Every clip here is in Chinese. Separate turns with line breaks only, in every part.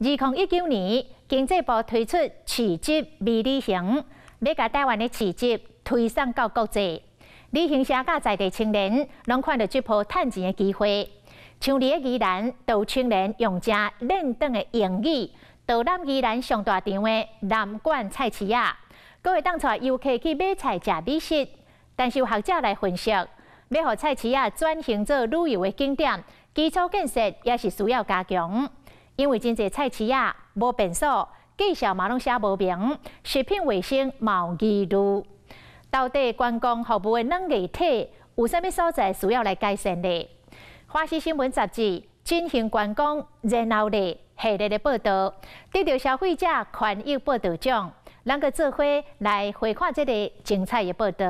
2019年，经济部推出市集微旅行，要把台湾的市集推送到国际。旅行社甲在地青年拢看到这波赚钱的机会。像伫宜兰，就有青年用这练长的英语，导览宜兰上大场的南馆菜市仔，阁会当带游客去买菜、食美食。但是有学者来分析，要让菜市仔转型做旅游的景点，基础建设也是需要加强。因为真侪菜市仔无便所，介绍嘛拢写无明，食品卫生冇疑虑。到底观光服务的软硬体有啥物所在需要来改善呢？华视新闻杂志进行观光热闹的系列的报道，得到消费者权益报道奖，咱个做伙来回看这个精彩的报道。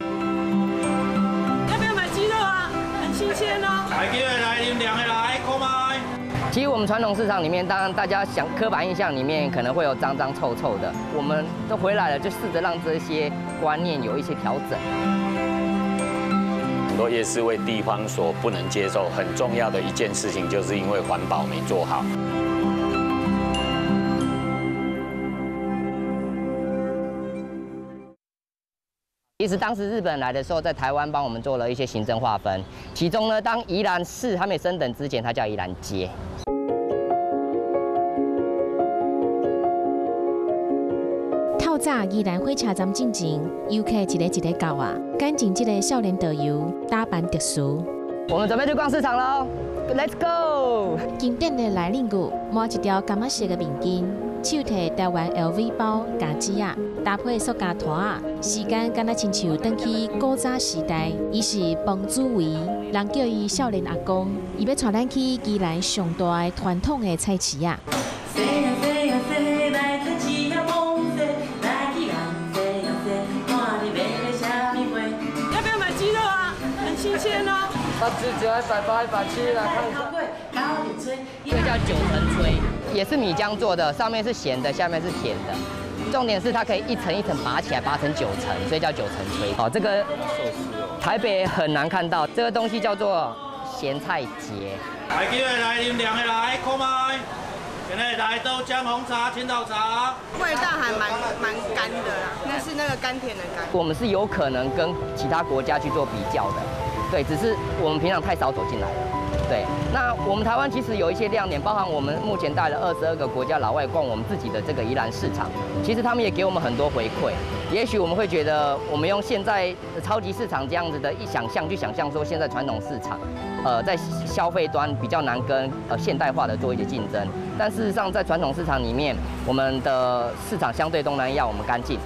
要不要买鸡肉啊？很新鲜哦。来几位来，啉凉的来，购买。
其实我们传统市场里面，当然大家想刻板印象里面可能会有脏脏臭臭的，我们都回来了，就试着让这些观念有一些调整。
很多夜市为地方所不能接受，很重要的一件事情，就是因为环保没做好。
其实当时日本人来的时候，在台湾帮我们做了一些行政划分，其中呢，当宜兰市还没升等之前，它叫宜兰街。
透早宜兰火车站进前，游客一个一个到啊，赶进这个少年导游打扮特殊。
我们准备去逛市场喽 ，Let's go！
经典的来令句，抹一条柑仔色的面巾，手提台湾 LV 包、夹子啊，搭配塑胶拖啊，时间敢若亲像回去古早时代。伊是彭祖维，人叫伊少年阿公，伊要带咱去宜兰上大的传统的菜市啊。
新鲜哦
，89、180、170来看一下。这个叫九层炊，也是米浆做的，上面是咸的，下面是甜的。重点是它可以一层一层拔起来，拔成9层，所以叫九层炊。好，这个台北很难看到，这个东西叫做咸菜节。
来几位来啉凉的来，购买。现在来豆浆、红茶、青岛茶，
味道还蛮干的啦，那是那个甘甜的甘。
我们是有可能跟其他国家去做比较的，对，只是我们平常太少走进来了。对，那我们台湾其实有一些亮点，包含我们目前带了22个国家老外逛我们自己的这个宜兰市场，其实他们也给我们很多回馈。也许我们会觉得，我们用现在超级市场这样子的一想象，去想象说现在传统市场，在消费端比较难跟现代化的做一些竞争。但事实上，在传统市场里面，我们的市场相对东南亚我们干净，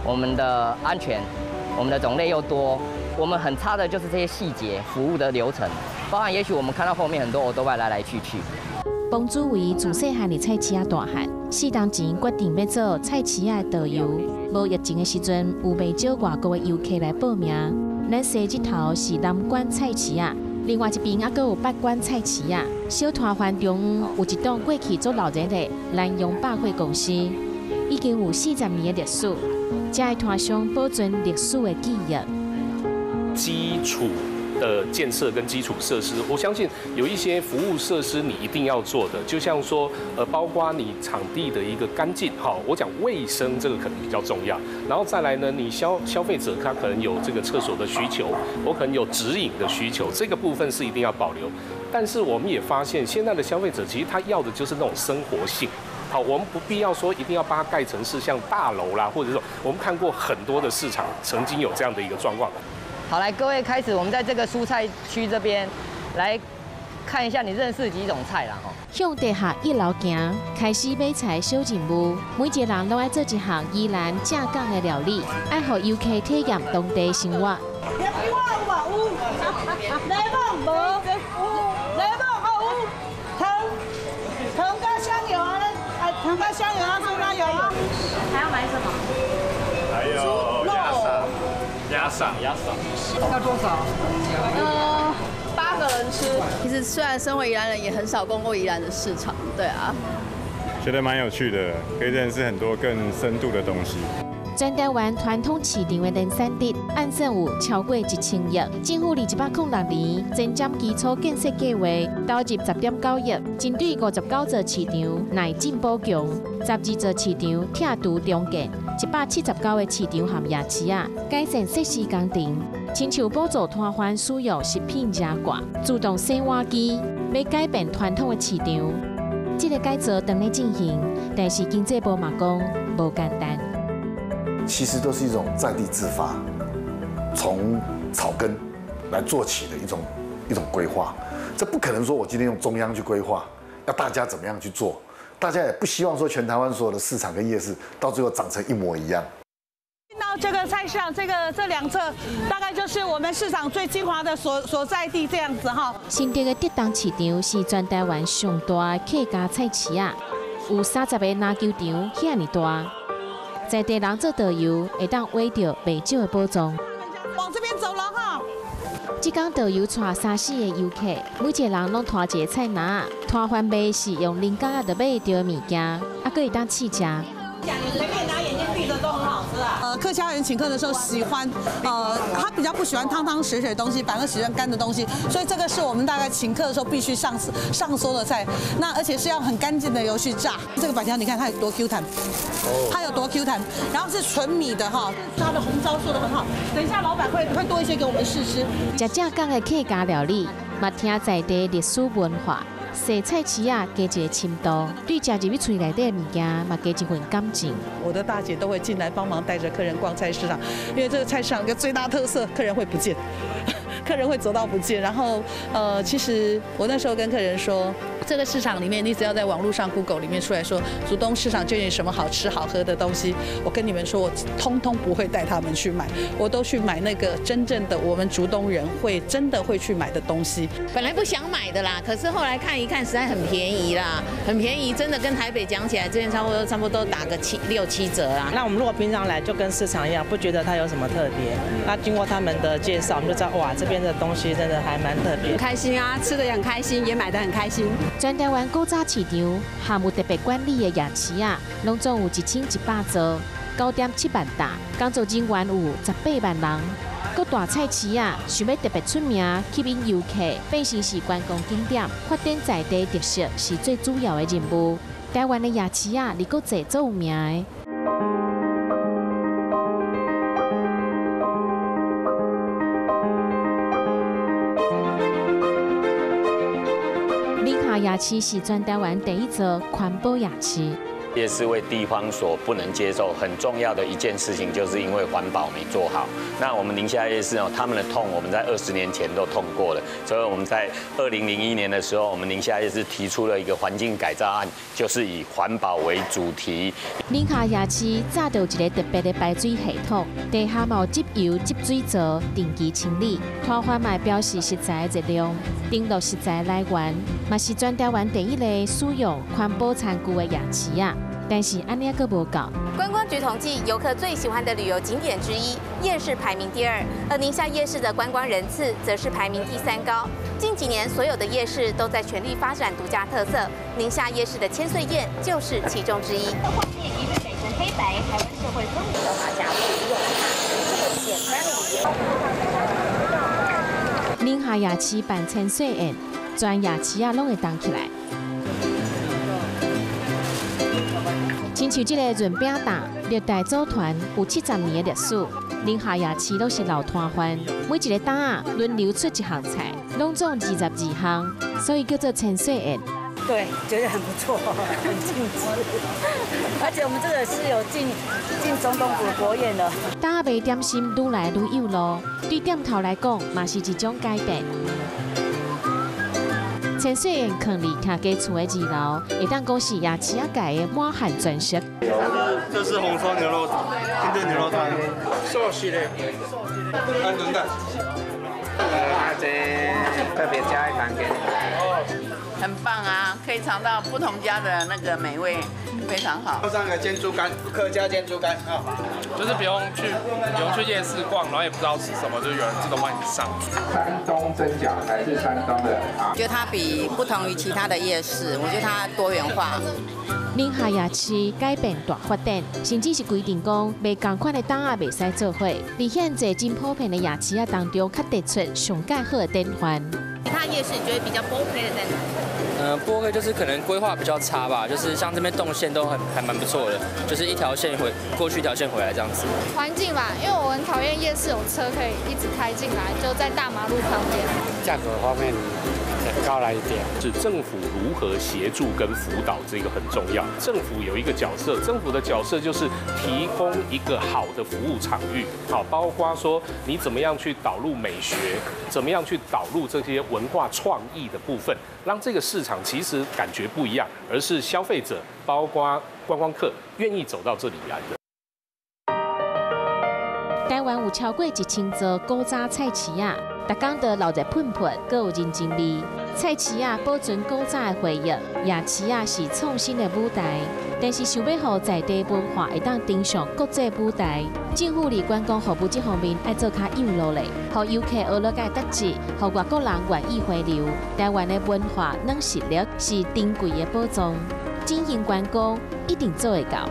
我们的安全，我们的种类又多。我们很差的就是这些细节服务的流程，包含也许我们看到后面很多欧多外来来去去。
彭祖维自细汉伫菜市仔大汉，4当前决定要做菜市仔导游。无疫情的时阵，有袂少外国的游客来报名。咱西一头是南馆菜市仔，另外一边还阁有北馆菜市仔。小团环中有一栋过去做老人的南洋百货公司，已经有40年的历史，这个团商保存历史的记忆。
基础的建设跟基础设施，我相信有一些服务设施你一定要做的，就像说，包括你场地的一个干净，好，我讲卫生这个可能比较重要。然后再来呢，你消费者他可能有这个厕所的需求，我可能有指引的需求，这个部分是一定要保留。但是我们也发现，现在的消费者其实他要的就是那种生活性。好，我们不必要说一定要把它盖成是像大楼啦，或者说我们看过很多的市场曾经有这样的一个状况。
好，来各位，开始我们在这个蔬菜区这边来看一下，你认识几种菜啦？吼。
向地下1楼行，开始买菜小任务。每一个人都爱做一项宜兰正港的料理，爱互游客体验当地生活。
藤跟香油啊，藤跟香油啊，猪肝油啊。
还要买什么？
还有鸭嗓，
要多少？8个人吃。其实虽然身为宜兰人，也很少逛过宜兰的市场，对啊。
觉得蛮有趣的，可以认识很多更深度的东西。
全台湾传统市场的年产值按算有超过1000亿。政府2106年增减基础建设计划投入10.9亿，针对59座市场乃进补强，12座市场拆除重建，179个市场和夜市啊，改善设施工程，亲像补助摊贩使用食品加挂、自动洗碗机，要改变传统的市场。这个改造正在进行，但是经济部嘛讲无简单。
其实都是一种在地自发，从草根来做起的一种规划。这不可能说我今天用中央去规划，要大家怎么样去做？大家也不希望说全台湾所有的市场跟夜市到最后长成一模一样。
到这个菜市场，这两侧大概就是我们市场最精华的所在地，这样子哈。
新竹的德东市场是全台湾上大的客家菜市啊，有30个篮球场，遐尼大。在地人做导游，会当获到袂少的保障。
往这边走了哈。
这天导游带3-4个游客，每一个人拢拖一个菜篮，摊贩卖是用人工啊，就买到的物件，啊，佫会当试食。
随便拿眼睛闭着都很好吃啊。客家人请客的时候喜欢，他比较不喜欢汤汤水水的东西，反而喜欢干的东西，所以这个是我们大概请客的时候必须上桌的菜。那而且是要很干净的油去炸。这个板条你看它有多 Q 弹，它有多 Q 弹，然后是纯米的哈，它的红糟做得很好。等一下老板会多一些给我们试吃。
食正港的客家料理，嘛听在地历史文化。洗菜市啊，加一个深度，对食入去嘴内底的物件，嘛加一份感情。
我的大姐都会进来帮忙带着客人逛菜市场，因为这个菜市场有个最大特色，客人会不见，客人会走到不见。然后其实我那时候跟客人说，这个市场里面，你只要在网络上 Google 里面出来说竹东市场究竟有什么好吃好喝的东西，我跟你们说，我通通不会带他们去买，我都去买那个真正的我们竹东人真的会去买的东西。
本来不想买的啦，可是后来看一看，实在很便宜啦，很便宜，真的跟台北讲起来，这边差不多打个6-7折啦。
那我们如果平常来就跟市场一样，不觉得它有什么特别，那经过他们的介绍，我们就知道哇，这边的东西真的还蛮特别。
很开心啊，吃得也很开心，也买得很开心。
全台湾古早市场项目特别管理的夜市啊，拢总有1100座，9点7万大，工作人员有18万人。各大菜市啊，想要特别出名，吸引游客，变成是观光景点，发展在地特色是最主要的任务。台湾的夜市啊，离国际最有名的。宁夏夜市是全台湾第一座环保夜市。
夜市为地方所不能接受很重要的一件事情，就是因为环保没做好。那我们宁夏夜市哦，他们的痛我们在20年前都痛过了，所以我们在2001年的时候，我们宁夏夜市提出了一个环境改造案，就是以环保为主题。
宁夏夜市早就有一个特别的排水系统，地下有集油集水槽定期清理，摊贩卖标示实在的热量，登录实在来源，嘛是全台湾第一个使用环保餐具的夜市啊。但是安尼还无够。
观光局统计，游客最喜欢的旅游景点之一，夜市排名第2，而宁夏夜市的观光人次则是排名第3高。近几年，所有的夜市都在全力发展独家特色，宁夏夜市的千岁宴就是其中之一。画面一律改成黑白，台湾社会风格的画家不用这么简单的语言。
宁夏夜市办千岁宴，全夜市啊拢会动起来。亲像这个润饼档，历代组团有70年的历史。宁夏夜市都是老摊贩，每一个档啊轮流出一项菜，拢总22项，所以叫做千岁宴。
对，觉得很不错，很尽致。而且我们这个是有进总统府国宴的。
档啊卖点心愈来愈有路，对店头来讲嘛是一种改变。千岁宴囥伫客家厝的2楼，会当讲是夜市界的满汉全席。
这是红烧牛肉汤，清炖牛肉汤，寿喜的，安炖蛋。
这特别加一盘给你。很棒啊，可以尝到不同家的那个美味，非常好。
上个煎猪肝，客家煎猪肝啊，
就是不用去夜市逛，然后也不知道吃什么，就有人自动帮你上。
山东真假还是山东的啊？
觉得它比不同于其他的夜市，我觉得它多元化。
宁夏夜市改变大发展，甚至是规定讲，卖同款的档啊袂使做伙。在现在真普遍的夜市啊当中，较突出上介好的典范。
其他夜市你觉得比较不 OK 的在哪？
不 OK 就是可能规划比较差吧，就是像这边动线都还蛮不错的，就是一条线过去一条线回来这样子。
环境吧，因为我很讨厌夜市有车可以一直开进来，就在大马路旁边。
价格方面高了一点，
是政府如何协助跟辅导，这个很重要。政府有一个角色，政府的角色就是提供一个好的服务场域，好，包括说你怎么样去导入美学，怎么样去导入这些文化创意的部分，让这个市场其实感觉不一样，而是消费者，包括观光客愿意走到这里来的。
台湾有超过1000座古早菜市啊，逐工都留在喷喷，各有人情味。菜市啊保存古早的回忆，夜市啊是创新的舞台。但是想要让在地文化会当登上国际舞台，政府伫观光服务这方面要做较有努力，让游客学了解特质，让外国人愿意回流。台湾的文化软实力是珍贵的宝藏，经营观光一定做会到。